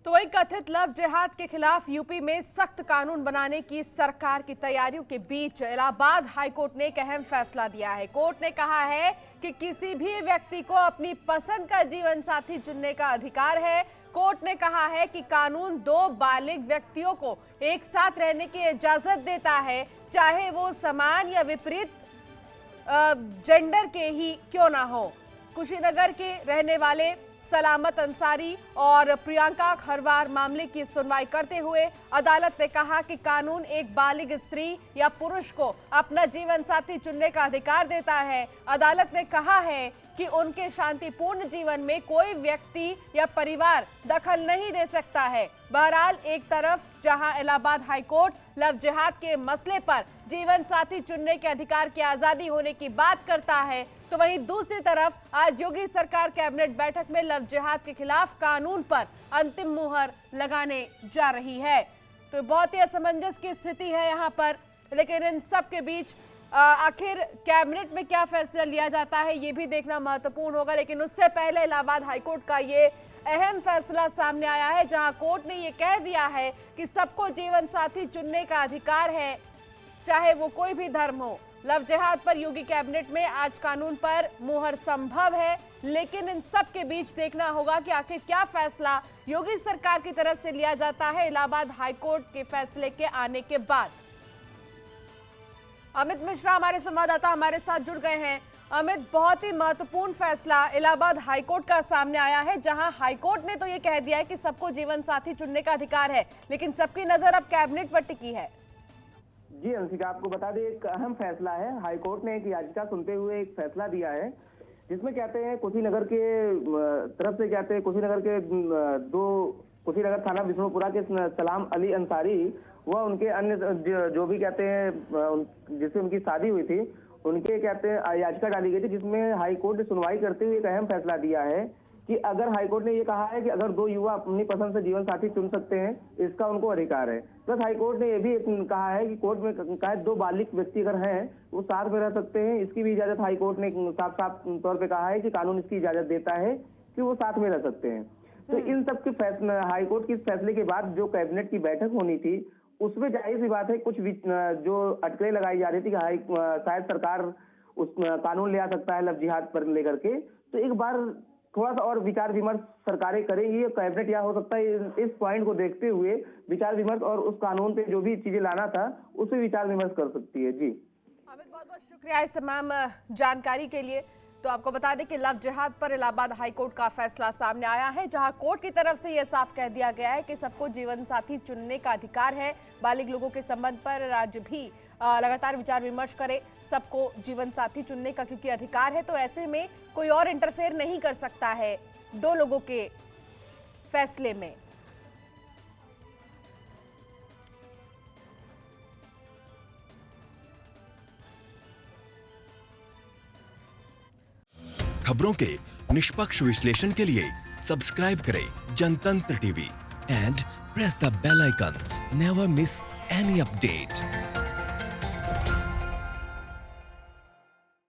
तो वही कथित लव जिहाद के खिलाफ यूपी में सख्त कानून बनाने की सरकार की तैयारियों के बीच इलाहाबाद हाईकोर्ट ने एक अहम फैसला दिया है। कोर्ट ने कहा है कि किसी भी व्यक्ति को अपनी पसंद का जीवन साथी चुनने का अधिकार है। कोर्ट ने कहा है कि कानून दो बालिग व्यक्तियों को एक साथ रहने की इजाजत देता है, चाहे वो समान या विपरीत जेंडर के ही क्यों ना हो। कुशीनगर के रहने वाले सलामत अंसारी और प्रियंका खरवार मामले की सुनवाई करते हुए अदालत ने कहा कि कानून एक बालिग स्त्री या पुरुष को अपना जीवन साथी चुनने का अधिकार देता है। अदालत ने कहा है कि उनके शांतिपूर्ण जीवन में कोई व्यक्ति या परिवार दखल नहीं दे सकता है। बहरहाल, एक तरफ जहां इलाहाबाद हाईकोर्ट लव जिहाद के मसले पर जीवन साथी चुनने के अधिकार की आजादी होने की बात करता है, तो वहीं दूसरी तरफ आज योगी सरकार कैबिनेट बैठक में लव जिहाद के खिलाफ कानून पर अंतिम मुहर लगाने जा रही है। तो बहुत ही असमंजस की स्थिति है यहाँ पर, लेकिन इन सब के बीच आखिर कैबिनेट में क्या फैसला लिया जाता है ये भी देखना महत्वपूर्ण होगा। लेकिन उससे पहले इलाहाबाद हाईकोर्ट का ये अहम फैसला सामने आया है, जहां कोर्ट ने ये कह दिया है कि सबको जीवन साथी चुनने का अधिकार है, चाहे वो कोई भी धर्म हो। लव जिहाद पर योगी कैबिनेट में आज कानून पर मुहर संभव है, लेकिन इन सब के बीच देखना होगा कि आखिर क्या फैसला योगी सरकार की तरफ से लिया जाता है इलाहाबाद हाईकोर्ट के फैसले के आने के बाद। अमित मिश्रा हमारे संवाददाता हमारे साथ जुड़ गए हैं। अमित, बहुत ही महत्वपूर्ण फैसला इलाहाबाद हाईकोर्ट का सामने आया है, जहां हाईकोर्ट ने तो ये कह दिया है कि सबको जीवन साथी चुनने का अधिकार है, लेकिन सबकी नजर अब कैबिनेट पर टिकी है। जी अंशिका, आपको बता दें एक अहम फैसला है। हाईकोर्ट ने एक याचिका सुनते हुए एक फैसला दिया है, जिसमें कहते हैं कुशीनगर के तरफ से कहते हैं कुशीनगर थाना विष्णुपुरा के सलाम अली अंसारी व उनके अन्य जो भी कहते हैं जिससे उनकी शादी हुई थी, उनके कहते हैं याचिका डाली गई थी, जिसमें हाईकोर्ट ने सुनवाई करते हुए एक अहम फैसला दिया है कि अगर हाईकोर्ट ने ये कहा है कि अगर दो युवा अपनी पसंद से जीवन साथी चुन सकते हैं, इसका उनको अधिकार है। प्लस हाईकोर्ट ने ये भी कहा है कि कोर्ट में कहा है दो बालिग व्यक्ति अगर हैं वो साथ में रह सकते हैं, इसकी भी इजाजत हाईकोर्ट ने साफ साफ तौर पर कहा है कि कानून इसकी इजाजत देता है कि वो साथ में रह सकते हैं। तो इन सब के फैसले हाईकोर्ट के फैसले के बाद जो कैबिनेट की बैठक होनी थी, उसमें जाहिर सी बात है कुछ जो अटकलें लगाई जा रही थी कि शायद सरकार उस कानून ले आ सकता है लव जिहाद पर लेकर के, तो एक बार थोड़ा सा और विचार विमर्श सरकारें करेंगी। कैबिनेट या हो सकता है इस पॉइंट को देखते हुए विचार विमर्श और उस कानून पे जो भी चीजें लाना था उस पर विचार विमर्श कर सकती है। जी अमित, बहुत बहुत शुक्रिया इस तमाम जानकारी के लिए। तो आपको बता दें कि लव जिहाद पर इलाहाबाद हाईकोर्ट का फैसला सामने आया है, जहां कोर्ट की तरफ से यह साफ कह दिया गया है कि सबको जीवन साथी चुनने का अधिकार है। बालिग लोगों के संबंध पर राज्य भी लगातार विचार विमर्श करे, सबको जीवन साथी चुनने का क्योंकि अधिकार है, तो ऐसे में कोई और इंटरफेयर नहीं कर सकता है दो लोगों के फैसले में। खबरों के निष्पक्ष विश्लेषण के लिए सब्सक्राइब करें Jantantra TV and press the bell icon. Never miss any update.